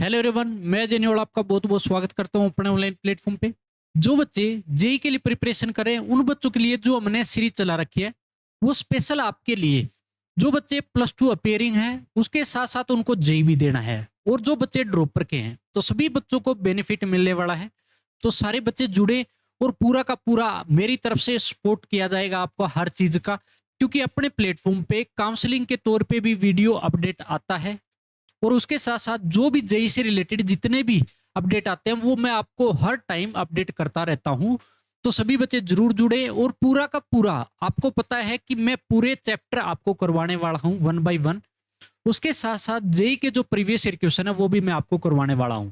Hello everyone, मैं जेन्योल आपका बहुत बहुत स्वागत करता हूं अपने ऑनलाइन प्लेटफॉर्म पे। जो बच्चे जेई के लिए प्रिपरेशन कर रहे हैं उन बच्चों के लिए जो हमने सीरीज चला रखी है वो स्पेशल आपके लिए। जो बच्चे +2 अपेयरिंग हैं उसके साथ साथ उनको जेई भी देना है, और जो बच्चे ड्रॉपर के हैं तो सभी बच्चों को बेनिफिट मिलने वाला है। तो सारे बच्चे जुड़े और पूरा का पूरा मेरी तरफ से सपोर्ट किया जाएगा आपको हर चीज का, क्योंकि अपने प्लेटफॉर्म पे काउंसलिंग के तौर पे भी वीडियो अपडेट आता है, और उसके साथ साथ जो भी जेई से रिलेटेड जितने भी अपडेट आते हैं वो मैं आपको हर टाइम अपडेट करता रहता हूं। तो सभी बच्चे जरूर जुड़े, और पूरा का पूरा आपको पता है कि मैं पूरे चैप्टर आपको करवाने वाला हूं वन बाय वन। उसके साथ साथ जेई के जो प्रीवियस ईयर क्वेश्चन है वो भी मैं आपको करवाने वाला हूं।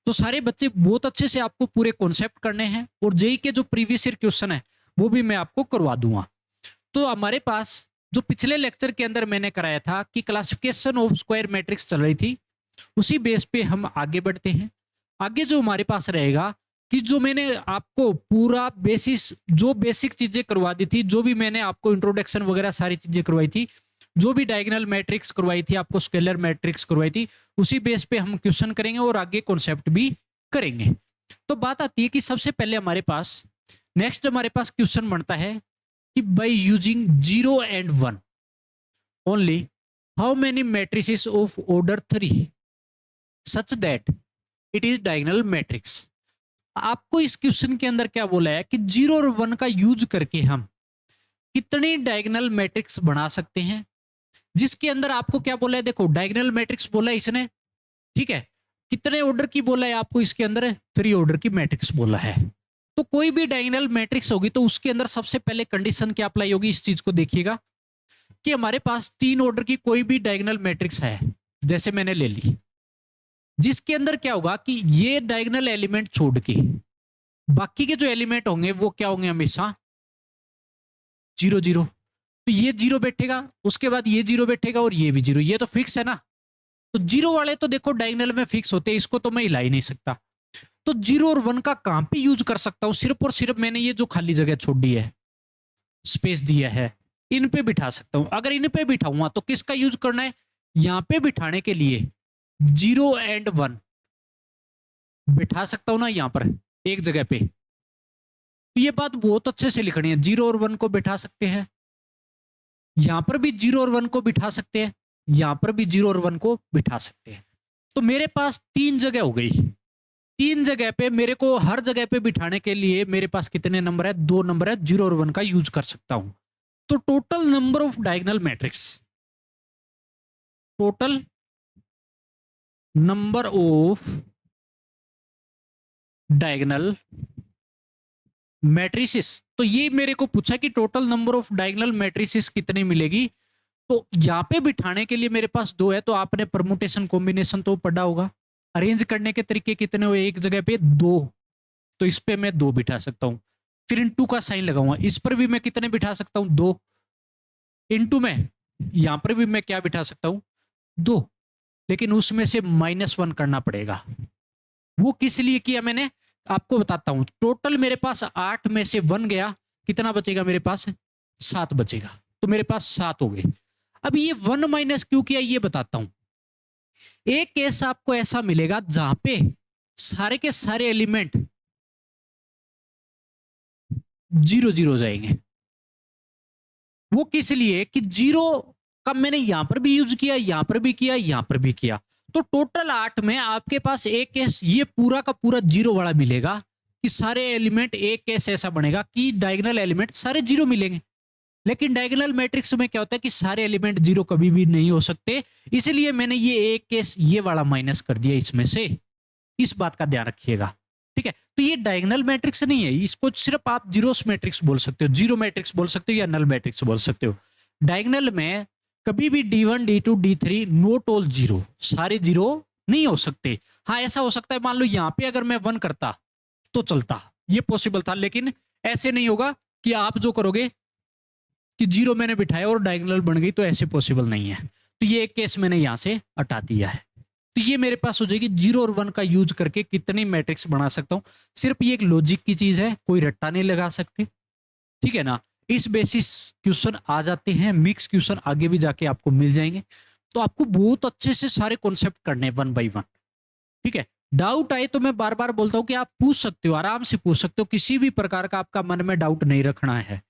तो सारे बच्चे बहुत अच्छे से आपको पूरे कॉन्सेप्ट करने हैं, और जेई के जो प्रीवियस ईयर क्वेश्चन है वो भी मैं आपको करवा दूंगा। तो हमारे पास जो पिछले लेक्चर के अंदर मैंने कराया था कि क्लासिफिकेशन ऑफ स्क्वायर मैट्रिक्स चल रही थी, उसी बेस पे हम आगे बढ़ते हैं। आगे जो हमारे पास रहेगा कि जो मैंने आपको पूरा बेसिस जो बेसिक चीजें करवा दी थी, जो भी मैंने आपको इंट्रोडक्शन वगैरह सारी चीजें करवाई थी, जो भी डायगोनल मैट्रिक्स करवाई थी, आपको स्केलर मैट्रिक्स करवाई थी, उसी बेस पे हम क्वेश्चन करेंगे और आगे कॉन्सेप्ट भी करेंगे। तो बात आती है कि सबसे पहले हमारे पास नेक्स्ट हमारे पास क्वेश्चन बनता है कि by using 0 and 1 only how many matrices of order 3 such that it is diagonal matrix. आपको इस क्वेश्चन के अंदर क्या बोला है कि 0 और 1 का यूज करके हम कितनी डायगोनल मैट्रिक्स बना सकते हैं। जिसके अंदर आपको क्या बोला है, देखो डायगोनल मैट्रिक्स बोला है इसने, ठीक है। कितने ऑर्डर की बोला है आपको, इसके अंदर 3 ऑर्डर की मैट्रिक्स बोला है। तो कोई भी डायगोनल मैट्रिक्स होगी तो उसके अंदर सबसे पहले कंडीशन क्या अप्लाई होगी, इस चीज को देखिएगा कि हमारे पास 3 ऑर्डर की कोई भी डायगोनल मैट्रिक्स है, जैसे मैंने ले ली, जिसके अंदर क्या होगा कि ये डायगोनल एलिमेंट छोड़ के बाकी के जो एलिमेंट होंगे वो क्या होंगे, हमेशा 0 0। तो ये 0 बैठेगा, उसके बाद ये 0 बैठेगा और ये भी 0, ये तो फिक्स है ना। तो 0 वाले तो देखो डायगोनल में फिक्स होते हैं, इसको तो मैं हिला ही नहीं सकता। तो 0 और 1 का कहां पे यूज कर सकता हूं, सिर्फ और सिर्फ मैंने ये जो खाली जगह छोड़ दी है, स्पेस दिया है, इन पे बिठा सकता हूं। अगर इन पे बिठाऊंगा तो किसका यूज करना है, यहां पे बिठाने के लिए 0 and 1 बिठा सकता हूं ना यहां पर एक जगह पे। तो ये बात बहुत अच्छे से लिखनी है, 0 और 1 को बिठा सकते हैं, यहां पर भी 0 और 1 को बिठा सकते हैं, यहां पर भी 0 और 1 को बिठा सकते हैं। तो मेरे पास 3 जगह हो गई। 3 जगह पे मेरे को हर जगह पे बिठाने के लिए मेरे पास कितने नंबर है, 2 नंबर है, 0 और 1 का यूज कर सकता हूं। तो total number of diagonal matrix, total number of diagonal matrices, तो ये मेरे को पूछा कि total number of diagonal matrices कितनी मिलेगी। तो यहां पे बिठाने के लिए मेरे पास 2 है, तो आपने परमुटेशन कॉम्बिनेशन तो पढ़ा होगा। अरेंज करने के तरीके कितने हुए, एक जगह पे 2, तो इस पे मैं 2 बिठा सकता हूं। फिर इंटू का साइन लगाऊंगा, इस पर भी मैं कितने बिठा सकता हूं, 2। इंटू में यहां पर भी मैं क्या बिठा सकता हूं, 2, लेकिन उसमें से -1 करना पड़ेगा। वो किस लिए किया मैंने आपको बताता हूं। टोटल मेरे पास 8 में से 1 गया, कितना बचेगा मेरे पास, 7 बचेगा। तो मेरे पास 7 हो गए। अब ये 1 माइनस क्यों किया ये बताता हूं। एक केस आपको ऐसा मिलेगा जहां पे सारे के सारे एलिमेंट 0 0 हो जाएंगे। वो किस लिए कि 0 का मैंने यहां पर भी यूज किया, यहां पर भी किया, यहां पर भी किया। तो टोटल 8 में आपके पास एक केस ये पूरा का पूरा 0 वाला मिलेगा, कि सारे एलिमेंट, एक केस ऐसा बनेगा कि डायगोनल एलिमेंट सारे 0 मिलेंगे। लेकिन डायगोनल मैट्रिक्स में क्या होता है कि सारे एलिमेंट 0 कभी भी नहीं हो सकते, इसलिए मैंने ये एक केस ये वाला माइनस कर दिया इसमें से। इस बात का ध्यान रखिएगा, ठीक है। तो ये डायगोनल मैट्रिक्स नहीं है, इसको सिर्फ आप जीरोस मैट्रिक्स बोल सकते हो, जीरो मैट्रिक्स बोल सकते हो या नल मैट्रिक्स बोल सकते हो। डायगोनल में कभी भी D1 D2 D3 note all 0, सारे 0 नहीं हो सकते। हाँ ऐसा हो सकता है, मान लो यहां पे अगर मैं 1 करता तो चलता, ये पॉसिबल था, लेकिन ऐसे नहीं होगा कि आप जो करोगे कि 0 मैंने बिठाया और डायगोनल बन गई, तो ऐसे पॉसिबल नहीं है। तो ये एक केस मैंने यहां से हटा दिया है। तो ये मेरे पास हो जाएगी 0 और 1 का यूज करके कितनी मैट्रिक्स बना सकता हूं। सिर्फ ये एक लॉजिक की चीज है, कोई रट्टा नहीं लगा सकते, ठीक है ना। इस बेसिस क्वेश्चन आ जाते हैं, मिक्स क्वेश्चन आगे भी जाके आपको मिल जाएंगे। तो आपको बहुत अच्छे से सारे कॉन्सेप्ट करने हैं 1 बाय 1। ठीक है। डाउट आए तो मैं बार बार बोलता हूं कि आप पूछ सकते हो, आराम से पूछ सकते हो, किसी भी प्रकार का आपका मन में डाउट नहीं रखना है।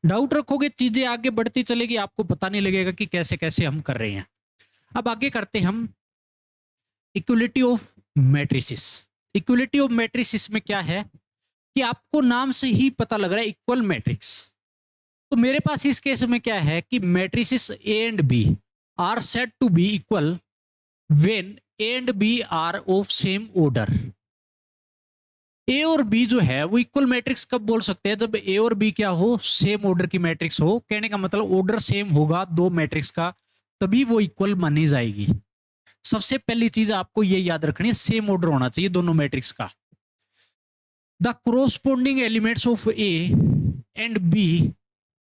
डाउट रखोगे चीजें आगे बढ़ती चलेगी, आपको पता नहीं लगेगा कि कैसे कैसे हम कर रहे हैं। अब आगे करते हैं हम equality of matrices. Equality of matrices में क्या है कि आपको नाम से ही पता लग रहा है इक्वल मैट्रिक्स। तो मेरे पास इस केस में क्या है कि matrices A and B are said to be equal when A and B are of same order. A और बी जो है वो इक्वल मैट्रिक्स कब बोल सकते हैं? जब ए और बी क्या हो, सेम ऑर्डर की मैट्रिक्स हो। कहने का मतलब ऑर्डर सेम होगा दो मैट्रिक्स का, तभी वो इक्वल मानी जाएगी। सबसे पहली चीज आपको ये याद रखनी है, सेम ऑर्डर होना चाहिए दोनों मैट्रिक्स का। The corresponding elements of A and B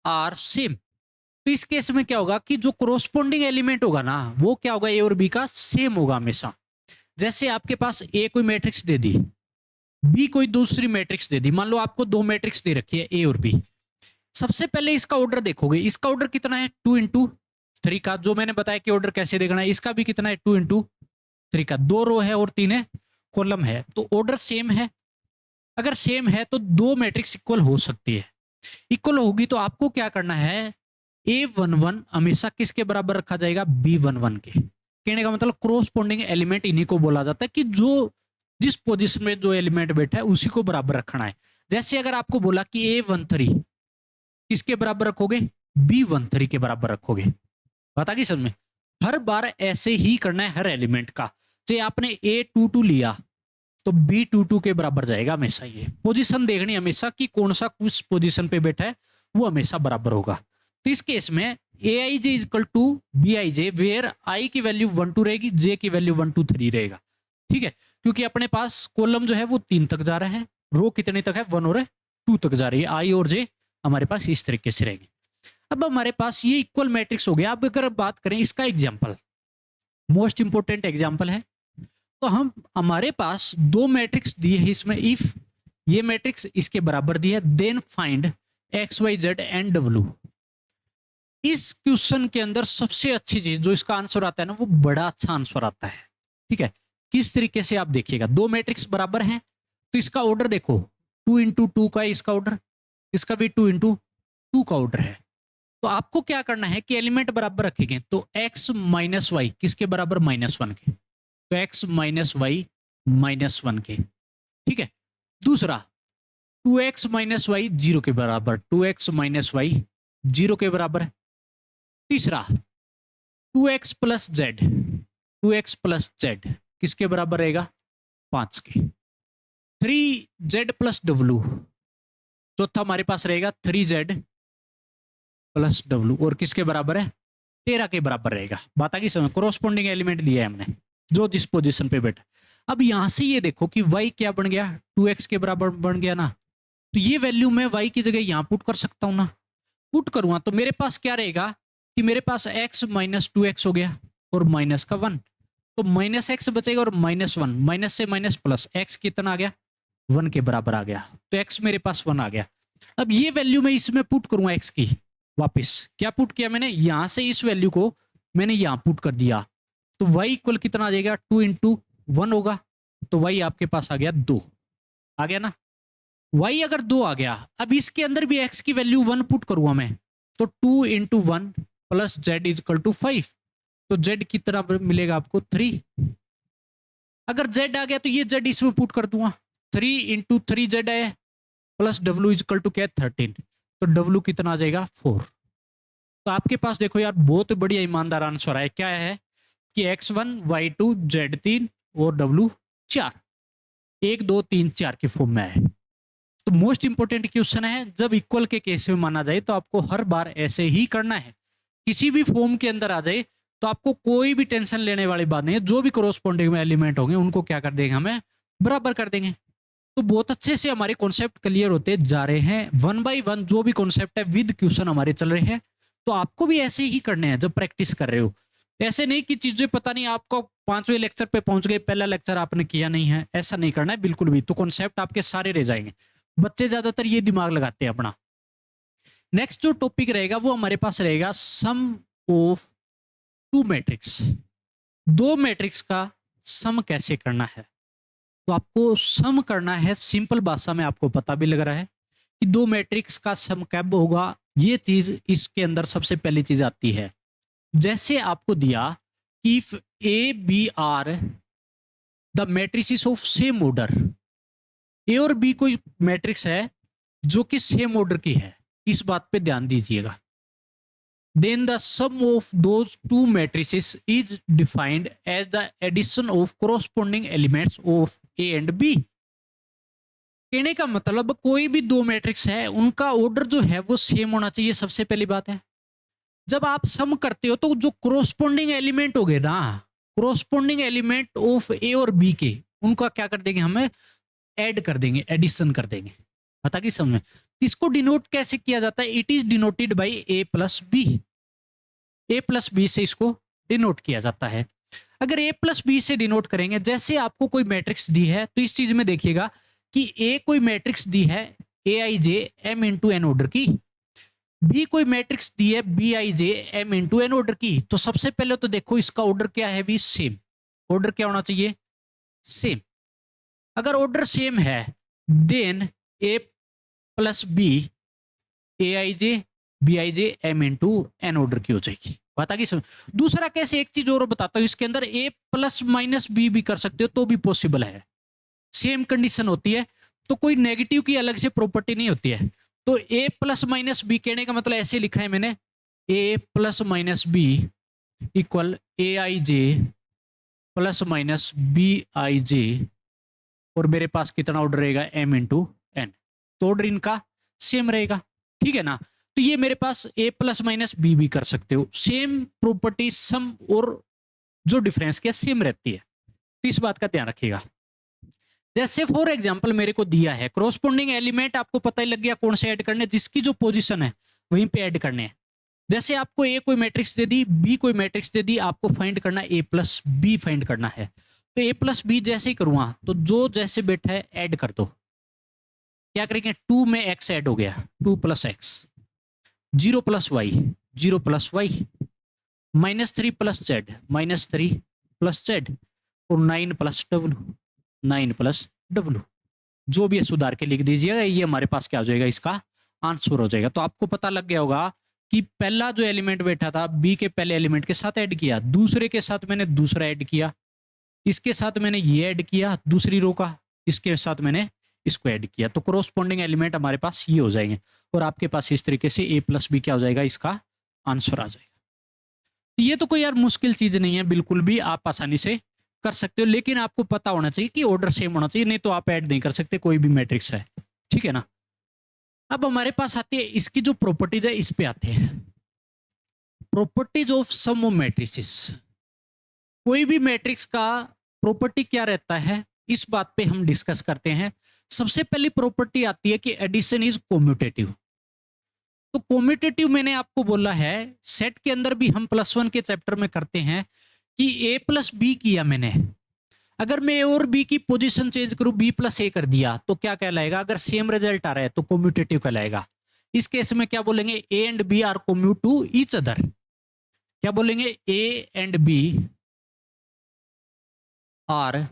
are same. तो इस केस में क्या होगा कि जो कोरोस्पोंडिंग एलिमेंट होगा ना, वो क्या होगा, ए और बी का सेम होगा हमेशा। जैसे आपके पास ए कोई मैट्रिक्स दे दी, बी कोई दूसरी मैट्रिक्स दे दी, मान लो आपको दो मैट्रिक्स दे रखी है ए और बी। सबसे पहले इसका ऑर्डर देखोगे, इसका ऑर्डर कितना है 2 into 3 का, जो मैंने बताया कि ऑर्डर कैसे देखना है। इसका भी कितना है 2 into 3 का, 2 रो है और 3 कॉलम है, तो ऑर्डर सेम है। अगर सेम है तो दो मैट्रिक्स इक्वल हो सकती है। इक्वल होगी तो आपको क्या करना है, A11 हमेशा किसके बराबर रखा जाएगा, B11 के। कहने का मतलब कोरोस्पोंडिंग एलिमेंट इन्हीं को बोला जाता है कि जो जिस पोजीशन में जो एलिमेंट बैठा है उसी को बराबर रखना है। जैसे अगर आपको बोला कि A13 किसके बराबर रखोगे, B13 के बराबर रखोगे। बता कि समझ में, हर बार ऐसे ही करना है हर एलिमेंट का। चाहे आपने A22 लिया तो B22 के बराबर जाएगा हमेशा। ये पोजीशन देखनी हमेशा कि कौन सा किस पोजीशन पे बैठा है, वो हमेशा बराबर होगा। तो इस केस में Aij equal to Bij where i की वैल्यू 1 2 रहेगी, जे की वैल्यू 1 2 3 रहेगा। ठीक है, क्योंकि अपने पास कॉलम जो है वो 3 तक जा रहा है, रो कितने तक है 1 और 2 तक जा रही है। आई और जे हमारे पास इस तरीके से रहेंगे। अब हमारे पास ये इक्वल मैट्रिक्स हो गया। अब अगर बात करें इसका एग्जाम्पल, मोस्ट इंपोर्टेंट एग्जाम्पल है, तो हम हमारे पास दो मैट्रिक्स दिए है इसमें। इफ ये मैट्रिक्स इसके बराबर दिया है, then find x y z and डब्ल्यू। इस क्वेश्चन के अंदर सबसे अच्छी चीज जो इसका आंसर आता है ना, वो बड़ा अच्छा आंसर आता है। ठीक है, किस तरीके से आप देखिएगा, दो मैट्रिक्स बराबर हैं तो इसका ऑर्डर देखो 2 into 2 का इसका ऑर्डर, इसका भी 2 into 2 का ऑर्डर है। तो आपको क्या करना है कि एलिमेंट बराबर रखेंगे, तो x माइनस वाई किसके बराबर, -1 के। तो x माइनस वाई -1 के। ठीक है, दूसरा 2x माइनस वाई 0 के बराबर, 2x माइनस वाई 0 के बराबर है। तीसरा 2x plus Z, 2x plus Z किसके बराबर रहेगा, 5 के। 3z प्लस डब्ल्यू, चौथा हमारे पास रहेगा 3z प्लस डब्ल्यू, और किसके बराबर है, 13 के बराबर रहेगा। बात आ गई समझ, कोरोस्पोंडिंग एलिमेंट लिया है हमने जो जिस पोजीशन पे बैठा। अब यहां से ये देखो कि y क्या बन गया, 2x के बराबर बन गया ना। तो ये वैल्यू मैं y की जगह यहां पुट कर सकता हूं ना। पुट करूंगा तो मेरे पास क्या रहेगा कि मेरे पास x माइनस 2x हो गया और माइनस का 1, तो माइनस एक्स बचेगा और -1, माइनस से माइनस प्लस, x कितना आ गया, 1 के बराबर आ गया। तो x मेरे पास 1 आ गया। अब ये वैल्यू मैं इसमें पुट करूंगा, x की वापस क्या पुट किया मैंने, यहां से इस वैल्यू को मैंने यहां पुट कर दिया। तो y इक्वल कितना आ जाएगा, 2 into 1 होगा। तो y आपके पास आ गया 2, आ गया ना। y अगर 2 आ गया, अब इसके अंदर भी x की वैल्यू 1 पुट करूंगा मैं, तो 2 into 1 plus z is equal to 5। तो z कितना मिलेगा आपको, 3। अगर z आ गया तो ये z इसमें पुट कर दूंगा, 3 into 3z है plus w is equal to क्या है 13। तो w कितना आ जाएगा 4। तो आपके पास देखो यार बहुत बढ़िया ईमानदार आंसर है। क्या है कि x1 y2 z3 और w 4, 1 2 3 4 के फॉर्म में है। तो मोस्ट इंपोर्टेंट क्वेश्चन है, जब इक्वल के केस में माना जाए तो आपको हर बार ऐसे ही करना है। किसी भी फॉर्म के अंदर आ जाए तो आपको कोई भी टेंशन लेने वाली बात नहीं है। जो भी कोरोस्पोंडिंग में एलिमेंट होंगे उनको क्या कर देंगे, हमें बराबर कर देंगे। तो बहुत अच्छे से हमारे कॉन्सेप्ट क्लियर होते जा रहे हैं, 1 by 1 जो भी कॉन्सेप्ट है विद क्वेश्चन हमारे चल रहे हैं। तो आपको भी ऐसे ही करने हैं जब प्रैक्टिस कर रहे हो। ऐसे नहीं कि चीजें पता नहीं, आपको 5वें लेक्चर पे पहुंच गए, पहला लेक्चर आपने किया नहीं है, ऐसा नहीं करना है बिल्कुल भी। तो कॉन्सेप्ट आपके सारे रह जाएंगे। बच्चे ज्यादातर ये दिमाग लगाते हैं अपना। नेक्स्ट जो टॉपिक रहेगा वो हमारे पास रहेगा सम ऑफ 2 मैट्रिक्स। 2 मैट्रिक्स का सम कैसे करना है। तो आपको सम करना है। सिंपल भाषा में आपको पता भी लग रहा है कि दो मैट्रिक्स का सम कब होगा, ये चीज इसके अंदर सबसे पहली चीज आती है। जैसे आपको दिया कि if A B are the matrices of same order, A और बी कोई मैट्रिक्स है जो कि सेम ऑर्डर की है, इस बात पे ध्यान दीजिएगा। Then the sum of those two matrices is defined as the addition of corresponding elements of A and B. कहने का मतलब कोई भी दो मैट्रिक्स है उनका ऑर्डर जो है वो सेम होना चाहिए, सबसे पहली बात है। जब आप सम करते हो तो जो कोरोस्पोंडिंग एलिमेंट हो गए ना, कोरोस्पोंडिंग एलिमेंट ऑफ ए और बी के, उनका क्या कर देंगे, हमें ऐड कर देंगे, एडिशन कर देंगे। पता कि समझ में? इसको डिनोट कैसे किया जाता है? It is denoted by A plus B. A plus B से इसको डिनोट किया जाता है। अगर ए प्लस बी से डिनोट करेंगे, जैसे आपको कोई मैट्रिक्स दी है तो इस चीज में देखिएगा कि ए कोई मैट्रिक्स दी है A I j m into n order की, बी कोई मैट्रिक्स दी है बी आई j m into n order की। तो सबसे पहले तो देखो इसका ऑर्डर क्या है, भी सेम। ऑर्डर क्या होना चाहिए? सेम। अगर ऑर्डर सेम है then A plus B A I j B I j m into n order की हो जाएगी। बता कि समझ? दूसरा कैसे, एक चीज और बताता हूं, इसके अंदर ए प्लस माइनस बी भी कर सकते हो तो भी पॉसिबल है। सेम कंडीशन होती है तो कोई नेगेटिव की अलग से प्रॉपर्टी नहीं होती है। तो ए प्लस माइनस बी कहने का मतलब ऐसे लिखा है मैंने, A plus minus B equal A I J plus minus B I J, और मेरे पास कितना ऑर्डर रहेगा, एम इंटू एन। तो ऑर्डर इनका सेम रहेगा, ठीक है ना। तो ये मेरे पास ए प्लस माइनस बी भी कर सकते हो, सेम प्रॉपर्टी सम और जो डिफरेंस क्या सेम रहती है, तो इस बात का ध्यान रखिएगा। जैसे फॉर एग्जांपल मेरे को दिया है कोरोस्पोंडिंग एलिमेंट, आपको पता ही लग गया कौन से ऐड करने, जिसकी जो पोजीशन है वहीं पे ऐड करने हैं। जैसे आपको ए कोई मैट्रिक्स दे दी, बी कोई मैट्रिक्स दे दी, आपको फाइंड करना ए प्लस बी फाइंड करना है। तो ए प्लस बी जैसे ही करूंगा तो जो जैसे बैठा है ऐड कर दो। क्या करेंगे, 2 में एक्स ऐड हो गया, 2 plus x, 0 plus y, 0 plus y, -3 plus z, -3 plus z, और 9 प्लस डब्ल्यू, 9 प्लस डब्ल्यू। जो भी है सुधार के लिख दीजिएगा, ये हमारे पास क्या हो जाएगा, इसका आंसर हो जाएगा। तो आपको पता लग गया होगा कि पहला जो एलिमेंट बैठा था बी के पहले एलिमेंट के साथ ऐड किया, दूसरे के साथ मैंने दूसरा ऐड किया, इसके साथ मैंने ये ऐड किया दूसरी रो का, इसके साथ मैंने इसको ऐड किया। तो कोरोस्पोंडिंग एलिमेंट हमारे पास ये हो जाएंगे, और आपके पास इस तरीके से ए प्लस बी क्या हो जाएगा, इसका आंसर आ जाएगा। ये तो कोई यार मुश्किल चीज नहीं है, बिल्कुल भी आप आसानी से कर सकते हो, लेकिन आपको पता होना चाहिए कि ऑर्डर सेम होना चाहिए, नहीं तो आप ऐड नहीं कर सकते कोई भी मैट्रिक्स है, ठीक है ना। अब हमारे पास आती है इसकी जो प्रॉपर्टीज है, इस पे आते हैं, properties of sum of matrices. कोई भी मैट्रिक्स का प्रॉपर्टी क्या रहता है, इस बात पे हम डिस्कस करते हैं। सबसे पहली प्रॉपर्टी आती है कि एडिशन इज कोम्यूटेटिव। तो कोम्यूटेटिव मैंने आपको बोला है, सेट के अंदर भी हम +1 के चैप्टर में करते हैं कि ए प्लस बी किया मैंने, अगर मैं ए और बी की पोजीशन चेंज करूं, बी प्लस ए कर दिया तो क्या कहलाएगा, अगर सेम रिजल्ट आ रहा है तो कोम्यूटेटिव कहलाएगा। इस केस में क्या बोलेंगे, A and B are commute to each other. क्या बोलेंगे, A and B are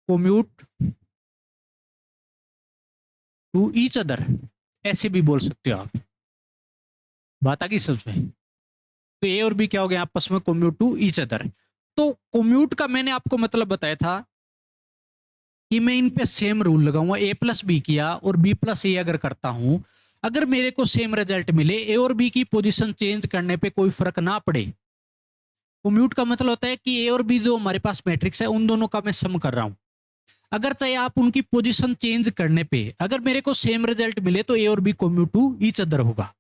commute to each other, ऐसे भी बोल सकते हो आप। बात आ गई समझ में? तो ए और बी क्या हो गया, आपस में कोम्यूट टू ईच अदर। तो कोम्यूट का मैंने आपको मतलब बताया था कि मैं इन पे सेम रूल लगाऊंगा, ए प्लस बी किया और बी प्लस ए अगर करता हूं, अगर मेरे को सेम रिजल्ट मिले, ए और बी की पोजीशन चेंज करने पे कोई फर्क ना पड़े। कोम्यूट का मतलब होता है कि ए और बी जो हमारे पास मैट्रिक्स है उन दोनों का मैं सम कर रहा हूं, अगर चाहे आप उनकी पोजीशन चेंज करने पे अगर मेरे को सेम रिजल्ट मिले तो ए और बी कोम्यूट टू ईच अदर होगा।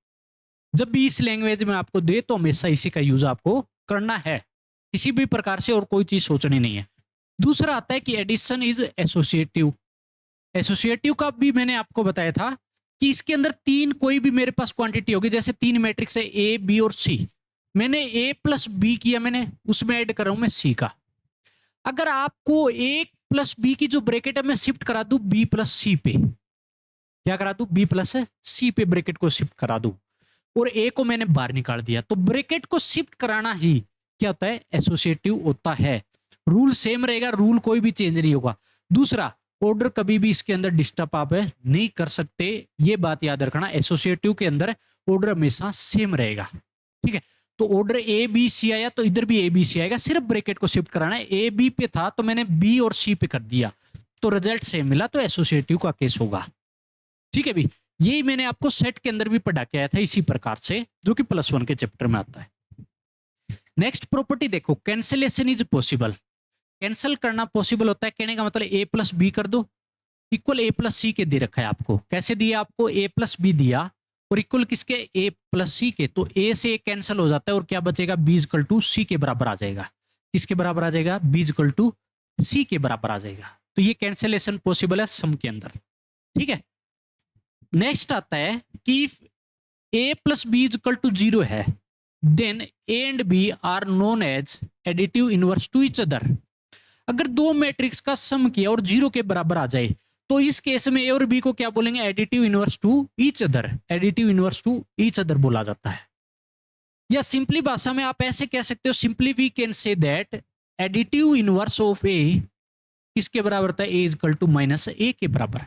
जब भी इस लैंग्वेज में आपको दे तो हमेशा इसी का यूज आपको करना है, किसी भी प्रकार से और कोई चीज सोचनी नहीं है। दूसरा आता है कि एडिशन इज एसोसिएटिव। एसोसिएटिव का भी मैंने आपको बताया था कि इसके अंदर तीन कोई भी मेरे पास क्वांटिटी होगी, जैसे 3 मैट्रिक्स है ए बी और सी, मैंने ए प्लस बी किया, मैंने उसमें ऐड कर रहा हूं मैं सी का। अगर आपको ए प्लस बी की जो ब्रैकेट है मैं शिफ्ट करा दूं बी प्लस सी पे, क्या करा दूं, बी प्लस सी पे ब्रैकेट को शिफ्ट करा दूं, और ए को मैंने बाहर निकाल दिया, तो ब्रैकेट को शिफ्ट कराना ही क्या होता है, एसोसिएटिव होता है। रूल सेम रहेगा, रूल कोई भी चेंज नहीं होगा। दूसरा, ऑर्डर कभी भी इसके अंदर डिस्टर्ब आप नहीं कर सकते, ये बात याद रखना। एसोसिएटिव के अंदर ऑर्डर हमेशा सेम रहेगा, ठीक है। तो ऑर्डर ए बी सी आया तो इधर भी ए बी सी आएगा, सिर्फ ब्रैकेट को शिफ्ट कराना है। ए बी पे था तो मैंने बी और सी पे कर दिया, तो रिजल्ट सेम मिला, तो एसोसिएटिव का केस होगा, ठीक है भी। यही मैंने आपको सेट के अंदर भी पढ़ा के आया था इसी प्रकार से, जो कि +1 के चैप्टर में आता है। नेक्स्ट प्रॉपर्टी देखो, कैंसिलेशन इज पॉसिबल। कैंसिल करना पॉसिबल होता है, कहने का मतलब ए प्लस बी कर दो इक्वल ए प्लस सी के दे रखा है आपको। कैसे दिया आपको? ए प्लस बी दिया और इक्वल किसके? ए प्लस सी के। तो ए से ए कैंसिल हो जाता है और क्या बचेगा? बी इक्वल टू सी के बराबर आ जाएगा। किसके बराबर आ जाएगा? बी इक्वल टू सी के बराबर आ जाएगा। तो ये कैंसिलेशन पॉसिबल है सम के अंदर, ठीक है। नेक्स्ट आता है कि A plus B equal to 0 है, then A and B are known as additive inverse to each other. अगर दो मैट्रिक्स का सम किया और 0 के बराबर आ जाए तो इस केस में ए और बी को क्या बोलेंगे? Additive inverse to each other. Additive inverse to each other बोला जाता है। या सिंपली भाषा में आप ऐसे कह सकते हो, simply we can say that additive inverse of A किसके बराबर होता है? A equal to minus A के बराबर,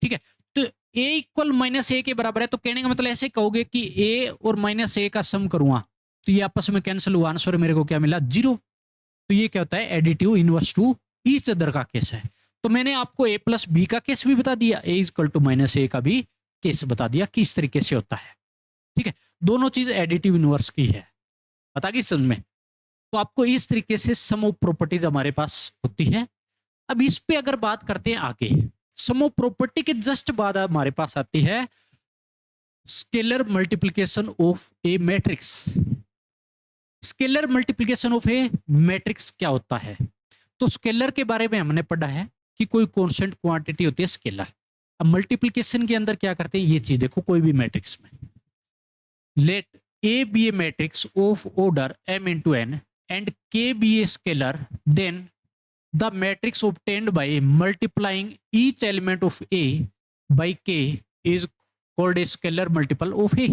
ठीक है। तो ए इक्वल माइनस ए के बराबर है, तो कहने का मतलब ऐसे कहोगे कि ए और माइनस ए का सम करूंगा तो ये आपस में कैंसिल हुआ, आंसर मेरे को क्या मिला? 0। तो ये क्या होता है? Additive inverse to each other का केस है। तो मैंने आपको ए प्लस बी का केस भी बता दिया, ए इक्वल टू माइनस ए का भी केस बता दिया कि इस तरीके से होता है, ठीक है। दोनों चीज एडिटिव इनवर्स की है, बता गई समझ में। तो आपको इस तरीके से सम ऑफ प्रॉपर्टीज हमारे पास होती है। अब इस पे अगर बात करते हैं आगे, सम ऑफ प्रॉपर्टी के जस्ट बाद हमारे पास आती है scalar multiplication of A matrix. Scalar multiplication of A matrix क्या होता है? तो स्केलर के बारे में हमने पढ़ा है कि कोई कांस्टेंट क्वांटिटी होती है स्केलर। अब मल्टीप्लिकेशन के अंदर क्या करते हैं, ये चीज देखो। कोई भी मैट्रिक्स में let A B A matrix of order m into n and k be a scalar, then the matrix obtained by multiplying each element of A by k is called a scalar multiple of A।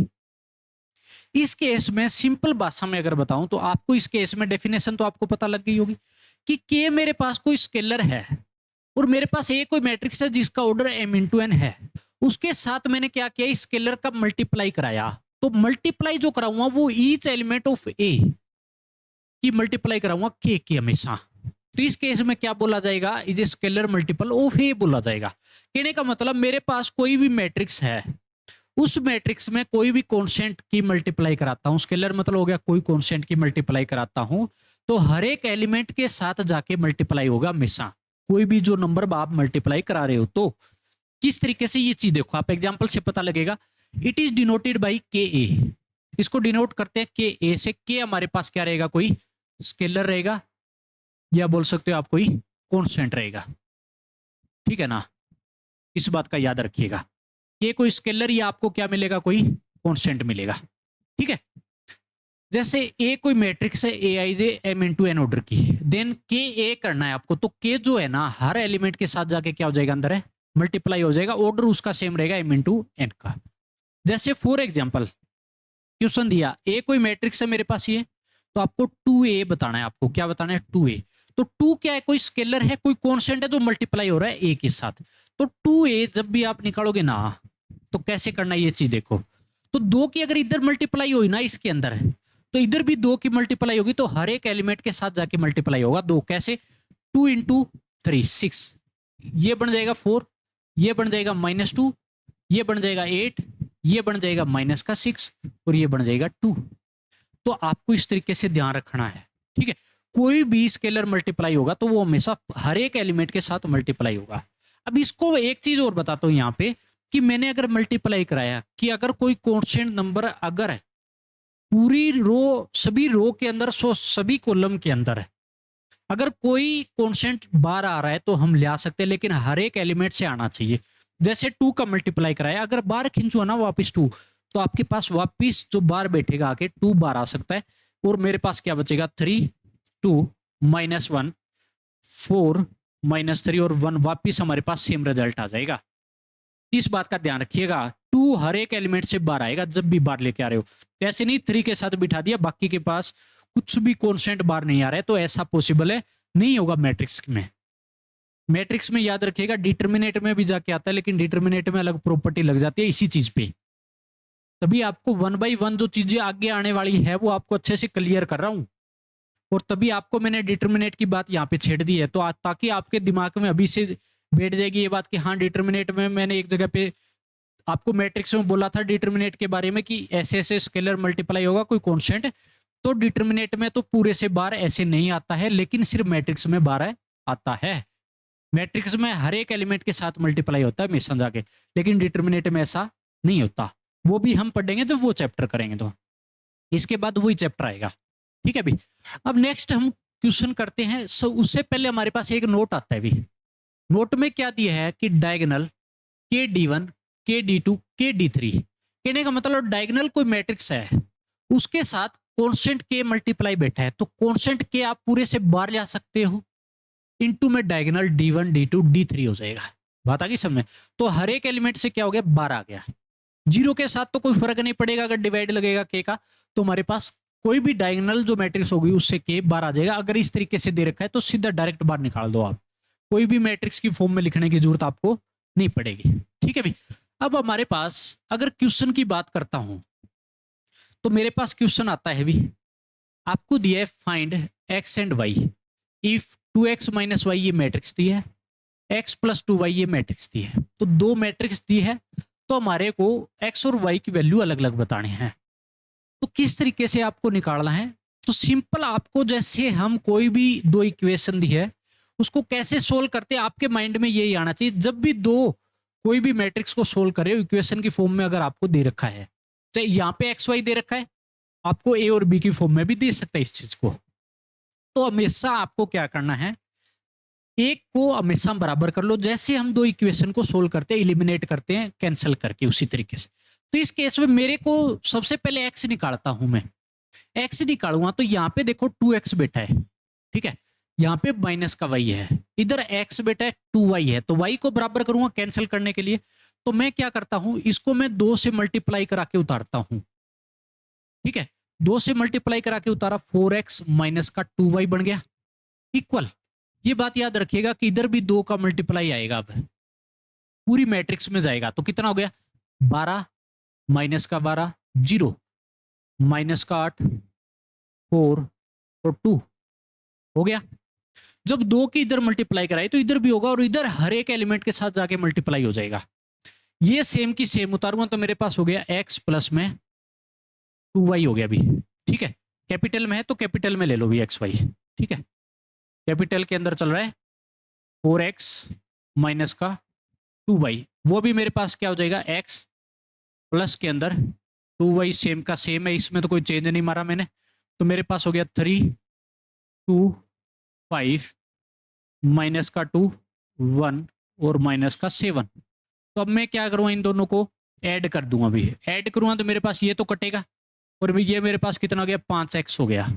इस case में simple भाषा में अगर बताऊं तो आपको इस case में डेफिनेशन तो आपको पता लग गई होगी कि k मेरे पास कोई स्केलर है और मेरे पास A कोई मैट्रिक्स है जिसका ऑर्डर m into n है। उसके साथ मैंने क्या किया? स्केलर का मल्टीप्लाई कराया। तो मल्टीप्लाई जो कराऊंगा वो ईच एलिमेंट ऑफ A की मल्टीप्लाई कराऊंगा k की हमेशा। तो इस केस में क्या बोला जाएगा? Is scalar multiple of A बोला जाएगा। कहने का मतलब मेरे पास कोई भी मैट्रिक्स है, उस मैट्रिक्स में कोई भी कांस्टेंट की मल्टीप्लाई कराता हूं, स्केलर मतलब हो गया कोई कांस्टेंट की मल्टीप्लाई कराता हूं, तो हर एक एलिमेंट के साथ जाके मल्टीप्लाई होगा हमेशा। कोई भी जो नंबर आप मल्टीप्लाई करा रहे हो तो किस तरीके से ये चीज देखो, आप एग्जाम्पल से पता लगेगा। इट इज डिनोटेड बाई के ए, इसको डिनोट करते हैं के ए से। के हमारे पास क्या रहेगा? कोई स्केलर रहेगा या बोल सकते हो आप कोई कांस्टेंट रहेगा, ठीक है ना। इस बात का याद रखिएगा, ये कोई स्केलर या आपको क्या मिलेगा? कोई कांस्टेंट मिलेगा, ठीक है। जैसे ए कोई मैट्रिक्स है A I j m into n order की, देन के ए करना है आपको, तो के जो है ना हर एलिमेंट के साथ जाके क्या हो जाएगा? अंदर है मल्टीप्लाई हो जाएगा, ऑर्डर उसका सेम रहेगा एम इंटू एन का। जैसे फॉर एग्जाम्पल क्वेश्चन दिया ए कोई मैट्रिक्स है मेरे पास ये, तो आपको 2a बताना है। आपको क्या बताना है? 2a। तो 2 क्या है? कोई स्केलर है, कोई कांस्टेंट है जो मल्टीप्लाई हो रहा है a के साथ। तो 2a जब भी आप निकालोगे ना तो कैसे करना है ये चीज देखो। तो 2 की अगर इधर मल्टीप्लाई हुई ना इसके अंदर, तो इधर भी 2 की मल्टीप्लाई होगी, तो हर एक एलिमेंट के साथ जाके मल्टीप्लाई होगा 2। कैसे? 2 इंटू 3 6, ये बन जाएगा 4, ये बन जाएगा -2, ये बन जाएगा 8, ये बन जाएगा -6 और ये बन जाएगा 2। तो आपको इस तरीके से ध्यान रखना है, ठीक है। कोई भी स्केलर मल्टीप्लाई होगा तो वो हमेशा हर एक एलिमेंट के साथ मल्टीप्लाई होगा। अब इसको एक चीज और बताता हूं यहाँ पे कि मैंने अगर मल्टीप्लाई कराया कि अगर कोई कांस्टेंट नंबर अगर पूरी रो, सभी रो के अंदर, सभी कॉलम के अंदर है, अगर कोई कांस्टेंट बार आ रहा है तो हम ले आ सकते हैं, लेकिन हर एक एलिमेंट से आना चाहिए। जैसे 2 का मल्टीप्लाई कराया, अगर बार खिंचुआ ना वापिस 2, तो आपके पास वापिस जो बार बैठेगा आके 2 बार आ सकता है और मेरे पास क्या बचेगा? 3 2 -1 4 -3 और 1, वापिस हमारे पास सेम रिजल्ट आ जाएगा। इस बात का ध्यान रखिएगा, 2 हर एक एलिमेंट से बार आएगा जब भी बार लेके आ रहे हो। ऐसे नहीं 3 के साथ बिठा दिया, बाकी के पास कुछ भी कांस्टेंट बार नहीं आ रहा है, तो ऐसा पॉसिबल है नहीं होगा मैट्रिक्स में। मैट्रिक्स में याद रखिएगा डिटर्मिनेट में भी जाके आता है, लेकिन डिटर्मिनेट में अलग प्रॉपर्टी लग जाती है इसी चीज पे। तभी आपको 1/1 जो चीजें आगे आने वाली है वो आपको अच्छे से क्लियर कर रहा हूं, और तभी आपको मैंने डिटर्मिनेट की बात यहाँ पे छेड़ दी है, तो ताकि आपके दिमाग में अभी से बैठ जाएगी ये बात कि हाँ डिटर्मिनेट में मैंने एक जगह पे आपको मैट्रिक्स में बोला था डिटर्मिनेट के बारे में कि ऐसे ऐसे स्केलर मल्टीप्लाई होगा कोई कॉन्स्टेंट, तो डिटर्मिनेट में तो पूरे से बार ऐसे नहीं आता है, लेकिन सिर्फ मैट्रिक्स में बार आता है। मैट्रिक्स में हर एक एलिमेंट के साथ मल्टीप्लाई होता है हमेशा जाके, लेकिन डिटर्मिनेट में ऐसा नहीं होता। वो भी हम पढ़ेंगे जब वो चैप्टर करेंगे, तो इसके बाद वही चैप्टर आएगा। ठीक है भी। अब नेक्स्ट हम क्वेश्चन करते हैं। उससे पहले हमारे पास एक नोट आता है भी। नोट में क्या दिया है कि डायगोनल KD1 KD2 KD3, कहने का मतलब डायगोनल कोई मैट्रिक्स है उसके साथ कांस्टेंट के मल्टीप्लाई बैठा है, तो कांस्टेंट के आप पूरे से बाहर ला सकते हो, इनटू में डायगोनल D1 D2 D3 हो जाएगा। बात आ गई समझ में? तो हर एक एलिमेंट से क्या हो गया, 12 आ गया। जीरो के साथ तो कोई फर्क नहीं पड़ेगा, अगर डिवाइड लगेगा के का तो हमारे पास कोई भी डायगोनल जो मैट्रिक्स होगी उससे के बाहर आ जाएगा। अगर इस तरीके से दे रखा है तो सीधा डायरेक्ट बाहर निकाल दो आप, कोई भी मैट्रिक्स की फॉर्म में लिखने की जरूरत आपको नहीं पड़ेगी। ठीक है भाई। अब हमारे पास अगर क्वेश्चन की बात करता हूं तो मेरे पास क्वेश्चन आता है भी, आपको दिया है find x and y if 2x - y ये मैट्रिक्स दी है, x + 2y ये मैट्रिक्स दी है, तो दो मैट्रिक्स दी है, तो हमारे को x और y की वैल्यू अलग अलग बताने हैं। तो किस तरीके से आपको निकालना है, तो सिंपल आपको जैसे हम कोई भी दो इक्वेशन दी है उसको कैसे सोल्व करते हैं आपके माइंड में यही आना चाहिए। जब भी दो कोई भी मैट्रिक्स को सोल्व करे इक्वेशन की फॉर्म में, अगर आपको दे रखा है, चाहे यहाँ पे XY दे रखा है, आपको A और B की फॉर्म में भी दे सकता है इस चीज को, तो हमेशा आपको क्या करना है, एक को हमेशा बराबर कर लो। जैसे हम दो इक्वेशन को सोल्व करते हैं, एलिमिनेट करते हैं कैंसिल करके, उसी तरीके से। तो इस केस में मेरे को सबसे पहले x निकालता हूं मैं। x निकालूंगा तो यहाँ पे देखो 2x बेटा है, ठीक है, यहाँ पे माइनस का y है, इधर x बेटा है 2y है, तो y को बराबर करूंगा कैंसिल करने के लिए। तो मैं क्या करता हूं, इसको मैं 2 से मल्टीप्लाई करा के उतारता हूं। ठीक है, 2 से मल्टीप्लाई करा के उतारा, 4x माइनस का 2y बन गया इक्वल। ये बात याद रखिएगा कि इधर भी 2 का मल्टीप्लाई आएगा, अब पूरी मैट्रिक्स में जाएगा, तो कितना हो गया 12 माइनस का 12 0 माइनस का 8 4 और 2 हो गया। जब 2 की इधर मल्टीप्लाई कराई तो इधर भी होगा, और इधर हर एक एलिमेंट के साथ जाके मल्टीप्लाई हो जाएगा। ये सेम की सेम उतारूंगा तो मेरे पास हो गया x प्लस में 2y हो गया भी। ठीक है, कैपिटल में है तो कैपिटल में ले लो भी xy। ठीक है, कैपिटल के अंदर चल रहा है 4x माइनस का 2y, वो भी मेरे पास क्या हो जाएगा x प्लस के अंदर 2y सेम का सेम है, इसमें तो कोई चेंज नहीं मारा मैंने, तो मेरे पास हो गया 3 2 5 माइनस का 2 1 और माइनस का 7। तो अब मैं क्या करूँगा, इन दोनों को ऐड कर दूंगा। अभी ऐड करूँगा तो मेरे पास ये तो कटेगा, और ये मेरे पास कितना हो गया 5x हो गया।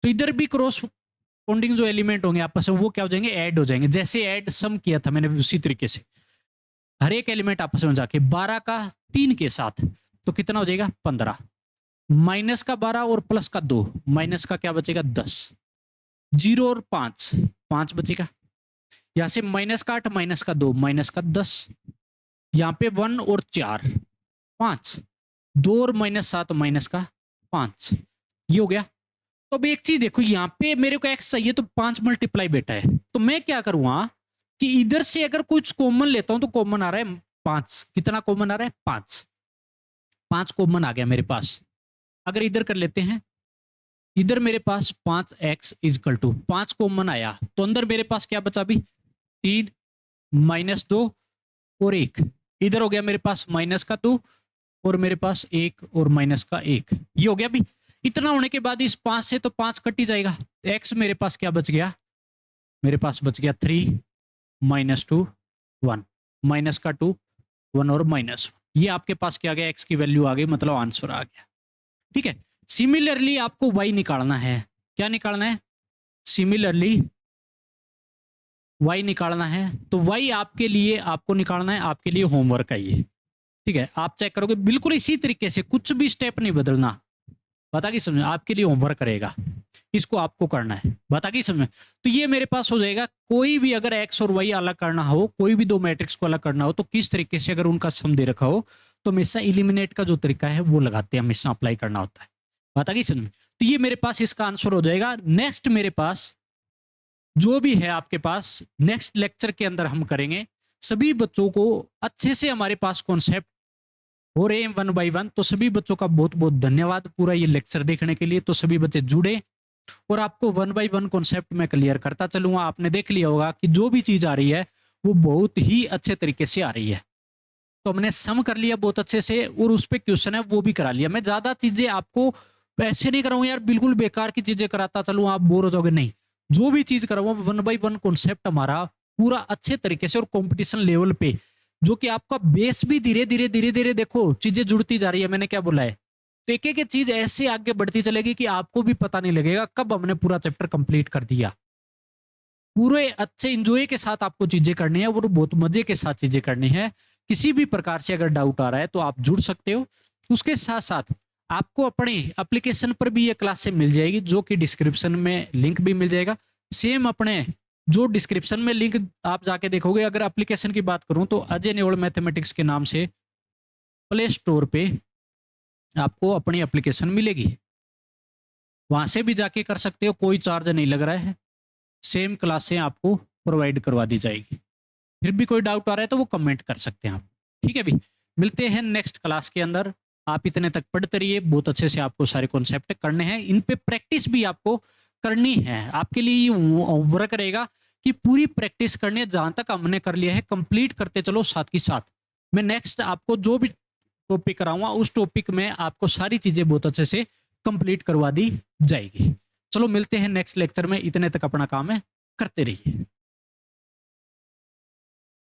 तो इधर भी क्रॉस कॉरेस्पॉन्डिंग जो एलिमेंट होंगे आपस में वो क्या हो जाएंगे, ऐड हो जाएंगे। जैसे ऐड सम किया था मैंने उसी तरीके से हर एक एलिमेंट आपस में जाके 12 का 3 के साथ, तो कितना हो जाएगा 15 माइनस का 12 और प्लस का 2, माइनस का क्या बचेगा 10, 0 और 5 5 बचेगा। यहां से माइनस का 8 माइनस का 2 माइनस का 10, यहाँ पे 1 और 4 5, 2 और माइनस 7 माइनस का 5, ये हो गया। तो अब एक चीज देखो, यहाँ पे मेरे को x चाहिए तो 5 मल्टीप्लाई बेटा है, तो मैं क्या करूंगा कि इधर से अगर कुछ कॉमन लेता हूं तो कॉमन आ रहा है 5। कितना कॉमन आ रहा है 5, 5 कॉमन आ गया मेरे पास। अगर इधर कर लेते हैं, इधर मेरे पास 5x इजकल टू 5 कॉमन आया, तो अंदर मेरे पास क्या बचा अभी 3 माइनस 2 और 1, इधर हो गया मेरे पास माइनस का 2 और मेरे पास 1 और माइनस का 1, ये हो गया अभी। इतना होने के बाद इस 5 से तो 5 कट ही जाएगा, x मेरे पास क्या बच गया, मेरे पास बच गया 3 माइनस 2 1 माइनस का 2 1 और माइनस 1, ये आपके पास क्या आ गया, x की वैल्यू आ गई, मतलब आंसर आ गया। ठीक है, सिमिलरली आपको y निकालना है। क्या निकालना है, सिमिलरली y निकालना है, तो y आपके लिए आपको निकालना है, आपके लिए होमवर्क है ये। ठीक है, आप चेक करोगे बिल्कुल इसी तरीके से, कुछ भी स्टेप नहीं बदलना, पता कि समझ आपके लिए होमवर्क करेगा। इसको आपको करना है। बात आ गई समझ में? तो ये मेरे पास हो जाएगा, कोई भी अगर एक्स और वाई अलग करना हो, कोई भी दो मैट्रिक्स को अलग करना हो, तो किस तरीके से अगर उनका सम दे रखा हो तो हमेशा इलिमिनेट का जो तरीका है वो लगाते हैं, हमेशा अप्लाई करना होता है। बात आ गई समझ में? तो ये मेरे पास इसका आंसर हो जाएगा। नेक्स्ट मेरे पास जो भी है आपके पास, नेक्स्ट लेक्चर के अंदर हम करेंगे सभी बच्चों को अच्छे से, हमारे पास कॉन्सेप्ट हो रहे हैं 1 बाय 1। तो सभी बच्चों का बहुत बहुत धन्यवाद पूरा ये लेक्चर देखने के लिए। तो सभी बच्चे जुड़े और आपको 1 बाय 1 कॉन्सेप्ट में क्लियर करता चलूंगा। आपने देख लिया होगा कि जो भी चीज आ रही है वो बहुत ही अच्छे तरीके से आ रही है। तो हमने सम कर लिया बहुत अच्छे से और उस पर क्वेश्चन है वो भी करा लिया। मैं ज्यादा चीजें आपको ऐसे नहीं कराऊंगा यार, बिल्कुल बेकार की चीजें कराता चलूँ आप बोर हो जाओगे, नहीं। जो भी चीज कराऊंगा 1 बाय 1 कॉन्सेप्ट हमारा पूरा अच्छे तरीके से और कंपटीशन लेवल पे, जो कि आपका बेस भी धीरे धीरे धीरे धीरे देखो चीजें जुड़ती जा रही है। मैंने क्या बोला है, तो एक एक चीज ऐसे आगे बढ़ती चलेगी कि आपको भी पता नहीं लगेगा कब हमने पूरा चैप्टर कंप्लीट कर दिया। पूरे अच्छे इंजॉय के साथ आपको चीजें करनी है और बहुत मजे के साथ चीजें करनी है। किसी भी प्रकार से अगर डाउट आ रहा है तो आप जुड़ सकते हो। उसके साथ साथ आपको अपने एप्लीकेशन पर भी ये क्लासें मिल जाएगी, जो कि डिस्क्रिप्शन में लिंक भी मिल जाएगा। सेम अपने जो डिस्क्रिप्शन में लिंक आप जाके देखोगे, अगर एप्लीकेशन की बात करूं तो अजय नेवल मैथमेटिक्स के नाम से प्ले स्टोर पे आपको अपनी एप्लीकेशन मिलेगी, वहां से भी जाके कर सकते हो, कोई चार्ज नहीं लग रहा है। सेम क्लासें आपको प्रोवाइड करवा दी जाएगी। फिर भी कोई डाउट आ रहा है तो वो कमेंट कर सकते हैं आप। ठीक है भी, मिलते हैं नेक्स्ट क्लास के अंदर। आप इतने तक पढ़ते रहिए, बहुत अच्छे से आपको सारे कॉन्सेप्ट करने हैं, इन पे प्रैक्टिस भी आपको करनी है। आपके लिए वर्क रहेगा कि पूरी प्रैक्टिस करनी है। जहां तक हमने कर लिया है कंप्लीट करते चलो साथ ही साथ। मैं नेक्स्ट आपको जो भी टॉपिक कराऊंगा उस टॉपिक में आपको सारी चीजें बहुत अच्छे से कंप्लीट करवा दी जाएगी। चलो मिलते हैं नेक्स्ट लेक्चर में, इतने तक अपना काम है करते रहिए।